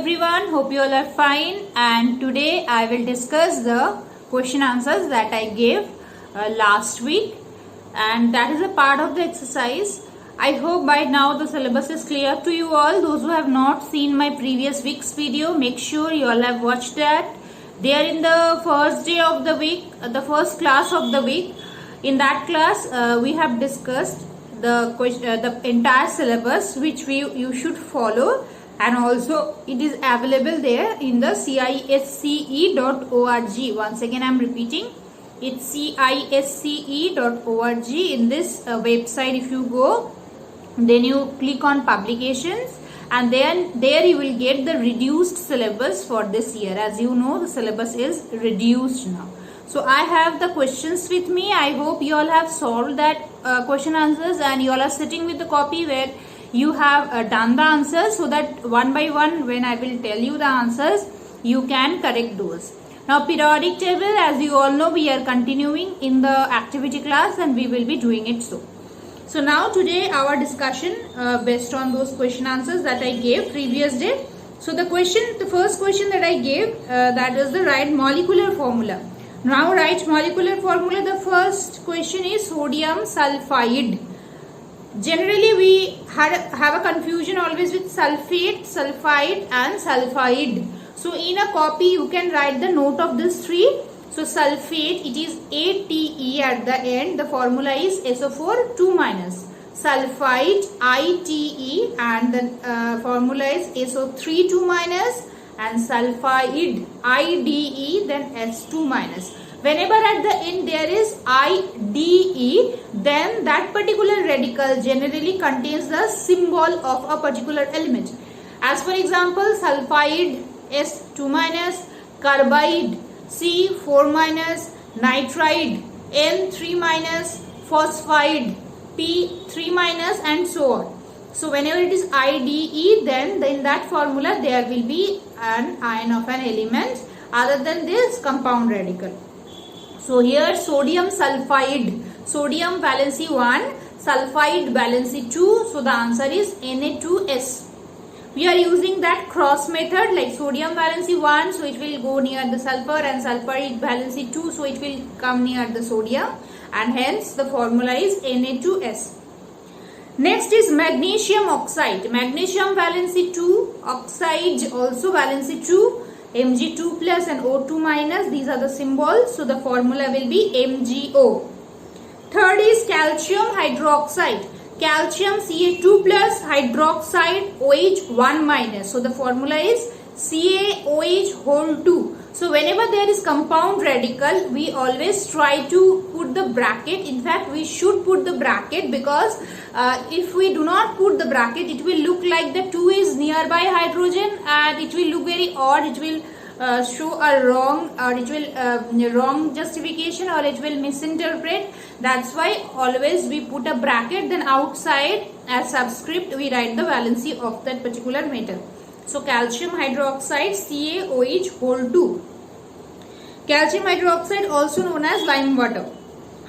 everyone, hope you all are fine, and today I will discuss the question answers that I gave last week, and that is a part of the exercise. I hope by now the syllabus is clear to you all. Those who have not seen my previous week's video, make sure you all have watched that. They are in the first day of the week, the first class of the week. In that class, we have discussed the entire syllabus which you should follow, and also it is available there in the cisce.org. Once again I am repeating, it's cisce.org. in this website, if you go, then you click on publications, and then there you will get the reduced syllabus for this year. As you know, the syllabus is reduced now. So I have the questions with me. I hope you all have solved that question answers, and you all are sitting with the copy where you have done the answers, so that one by one when I will tell you the answers, you can correct those. Now periodic table, as you all know, we are continuing in the activity class and we will be doing it so. So now today our discussion based on those question answers that I gave previous day. So the first question that I gave, that is the right molecular formula. Now write molecular formula. The first question is sodium sulfide. Generally we have a confusion always with sulfate, sulfide and sulfide. So in a copy you can write the note of these three. So sulfate, it is ATE at the end. The formula is SO4 2 minus. Sulfide, ITE, and the formula is SO3 2 minus. And sulfide, IDE, then S2 minus. Whenever at the end there is IDE, then that particular radical generally contains the symbol of a particular element. As for example, sulfide S2 minus, carbide C4 minus, nitride N3 minus, phosphide P3 minus, and so on. So whenever it is IDE, then in that formula there will be an ion of an element other than this compound radical. So here sodium sulfide, sodium valency 1, sulfide valency 2. So the answer is Na2S. We are using that cross method, like sodium valency 1, so it will go near the sulfur, and sulfide valency 2, so it will come near the sodium, and hence the formula is Na2S. Next is magnesium oxide. Magnesium valency 2, oxide also valency 2, Mg2 plus and O2 minus. These are the symbols. So the formula will be MgO. Third is calcium hydroxide. Calcium Ca2 plus, hydroxide OH1 minus. So the formula is CaOH whole 2. So whenever there is compound radical, we always try to put the bracket. In fact, we should put the bracket, because if we do not put the bracket, it will look like the 2 is nearby hydrogen, and it will look very odd. It will show a wrong, or it will wrong justification, or it will misinterpret. That's why always we put a bracket, then outside as subscript we write the valency of that particular metal. So calcium hydroxide CaOH whole 2. Calcium hydroxide also known as lime water.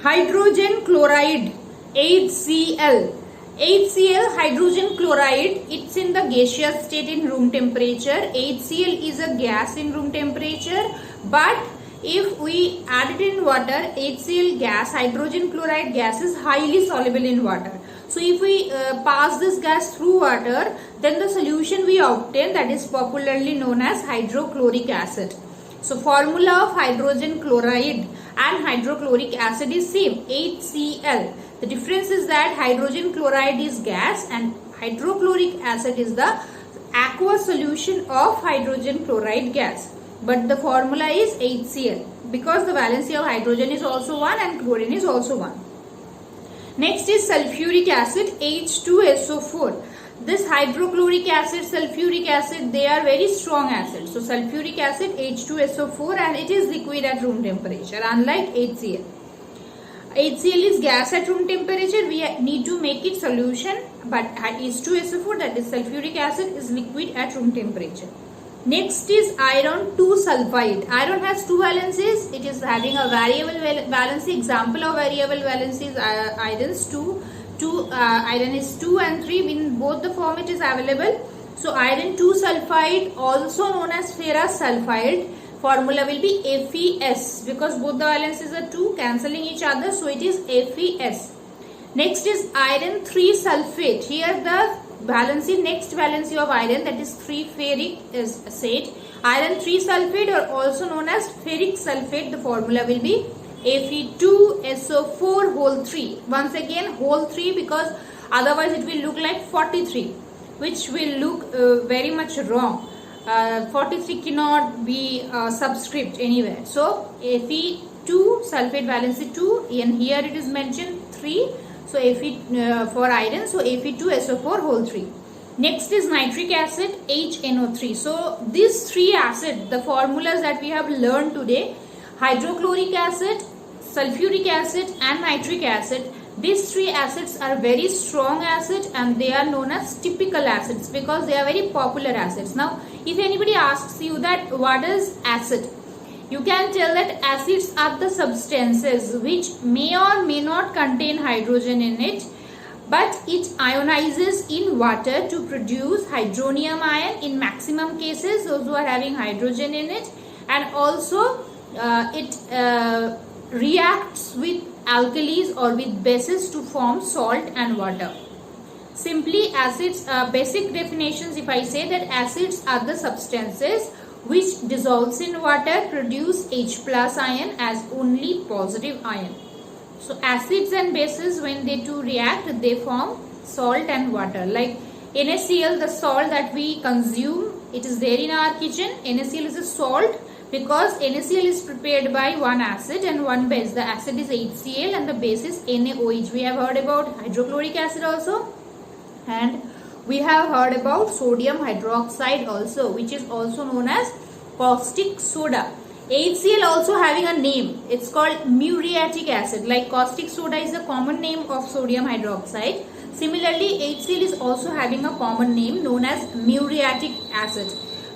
Hydrogen chloride HCl. HCl, hydrogen chloride, it's in the gaseous state in room temperature. HCl is a gas in room temperature, but if we add it in water, HCl gas, hydrogen chloride gas, is highly soluble in water. So if we pass this gas through water, then the solution we obtain, that is popularly known as hydrochloric acid. So formula of hydrogen chloride and hydrochloric acid is same, HCl. The difference is that hydrogen chloride is gas and hydrochloric acid is the aqueous solution of hydrogen chloride gas. But the formula is HCl, because the valency of hydrogen is also 1 and chlorine is also 1. Next is sulfuric acid H2SO4. This hydrochloric acid, sulfuric acid, they are very strong acids. So sulfuric acid H2SO4, and it is liquid at room temperature, unlike HCl. HCl is gas at room temperature. We need to make it solution, but H2SO4, that is sulfuric acid, is liquid at room temperature. Next is iron 2 sulfide. Iron has two valencies. It is having a variable valency. Example of variable valency is iron is 2. Iron is 2 and 3. In both the form it is available. So iron 2 sulfide, also known as ferrous sulfide, formula will be Fe(S) because both the valencies are 2 cancelling each other, so it is Fe(S). Next is iron 3 sulfate. Here the valency, next valency of iron, that is 3 ferric acid. Iron 3 sulfate, or also known as ferric sulfate, the formula will be Fe2SO4 whole 3. Once again whole 3 because otherwise it will look like 43, which will look very much wrong. 43 cannot be subscript anywhere. So Fe2 sulfate valency 2, and here it is mentioned 3. So Fe for iron, so Fe2SO4 whole 3. Next is nitric acid, HNO3. So these 3 acids, the formulas that we have learned today, hydrochloric acid, sulfuric acid and nitric acid, these 3 acids are very strong acids and they are known as typical acids because they are very popular acids. Now if anybody asks you that what is acid, you can tell that acids are the substances which may or may not contain hydrogen in it, but it ionizes in water to produce hydronium ion in maximum cases, those who are having hydrogen in it, and also it reacts with alkalis or with bases to form salt and water. Simply acids, basic definitions, if I say that acids are the substances which dissolves in water, produce H plus ion as only positive ion. So acids and bases, when they two react, they form salt and water. Like NaCl, the salt that we consume, it is there in our kitchen. NaCl is a salt because NaCl is prepared by one acid and one base. The acid is HCl and the base is NaOH. We have heard about hydrochloric acid also, and we have heard about sodium hydroxide also, which is also known as caustic soda. HCl also having a name, it's called muriatic acid. Like caustic soda is a common name of sodium hydroxide. Similarly, HCl is also having a common name known as muriatic acid,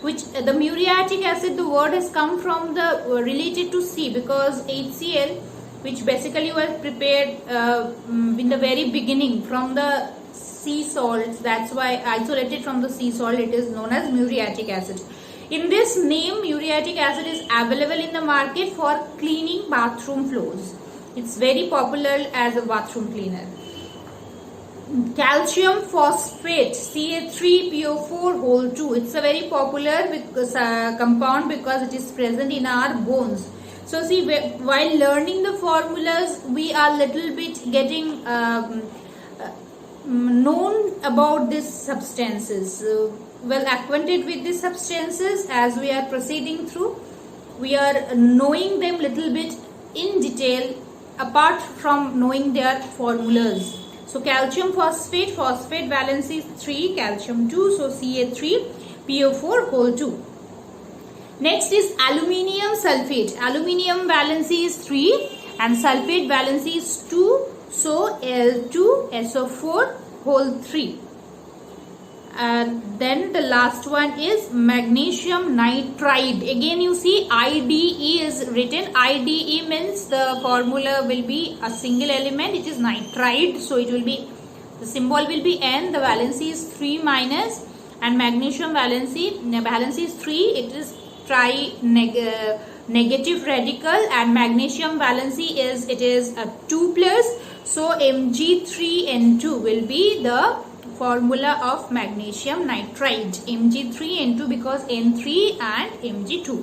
which the muriatic acid, the word has come from the related to sea, because HCl, which basically was prepared in the very beginning from the sea salts, that's why isolated from the sea salt, it is known as muriatic acid. In this name, muriatic acid is available in the market for cleaning bathroom floors. It's very popular as a bathroom cleaner. Calcium phosphate, Ca3PO4 whole 2. It's a very popular compound because it is present in our bones. So see, while learning the formulas, we are little bit getting known about these substances. Well acquainted with these substances as we are proceeding through. We are knowing them little bit in detail apart from knowing their formulas. So calcium phosphate, phosphate valency is 3, calcium 2, so Ca3PO4 whole 2. Next is aluminium sulfate. Aluminium valency is 3 and sulfate valency is 2, so Al2SO4 whole 3. Then the last one is magnesium nitride. Again you see IDE is written. IDE means the formula will be a single element. It is nitride, so it will be, the symbol will be N. The valency is 3 minus, and magnesium valency is 3. It is negative radical, and magnesium valency is, it is a 2 plus, so Mg3N2 will be the formula of magnesium nitride. Mg3N2 because N3 and Mg2.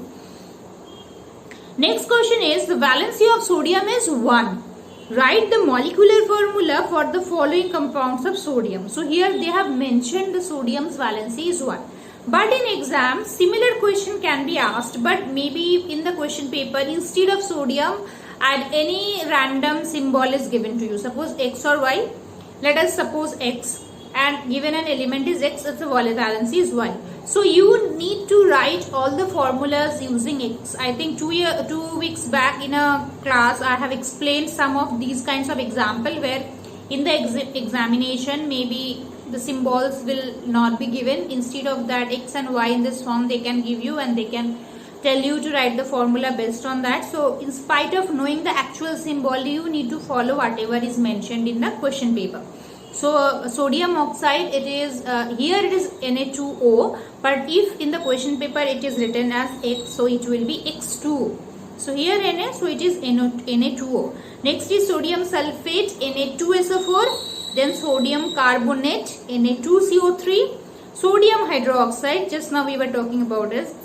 Next question is, the valency of sodium is 1. Write the molecular formula for the following compounds of sodium. So here they have mentioned the sodium's valency is 1. But in exam, similar question can be asked, but maybe in the question paper, instead of sodium, add any random symbol is given to you. Suppose X or Y. Let us suppose X, and given an element is X, its valency is Y. So you need to write all the formulas using X. I think 2 weeks back in a class, I have explained some of these kinds of example where in the examination maybe the symbols will not be given. Instead of that X and Y in this form, they can give you and they can tell you to write the formula based on that. So in spite of knowing the actual symbol, you need to follow whatever is mentioned in the question paper. So sodium oxide, it is here it is Na2O, but if in the question paper it is written as X, so it will be X2O. So here Na, so it is Na2O. Next is sodium sulfate, Na2SO4, then sodium carbonate, Na2CO3, sodium hydroxide, just now we were talking about is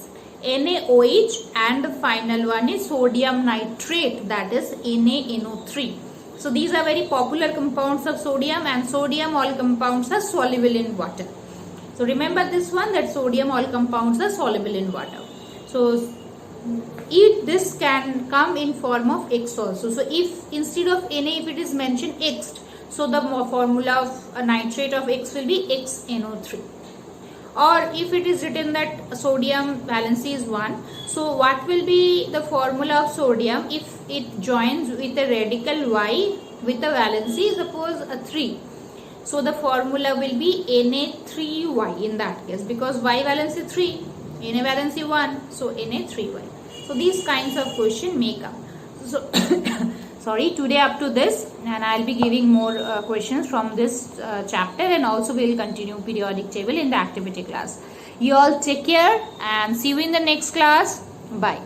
NaOH, and the final one is sodium nitrate, that is NaNO3. So these are very popular compounds of sodium, and sodium all compounds are soluble in water. So remember this one, that sodium all compounds are soluble in water. So this can come in form of X also. So if instead of Na, if it is mentioned X, so the formula of a nitrate of X will be XNO3. Or if it is written that sodium valency is 1, so what will be the formula of sodium if it joins with a radical Y with a valency, suppose a 3. So the formula will be Na3Y in that case, because Y valency 3, Na valency 1, so Na3Y. So these kinds of question may come. So sorry, today up to this, and I'll be giving more questions from this chapter, and also we'll continue periodic table in the activity class. You all take care and see you in the next class. Bye.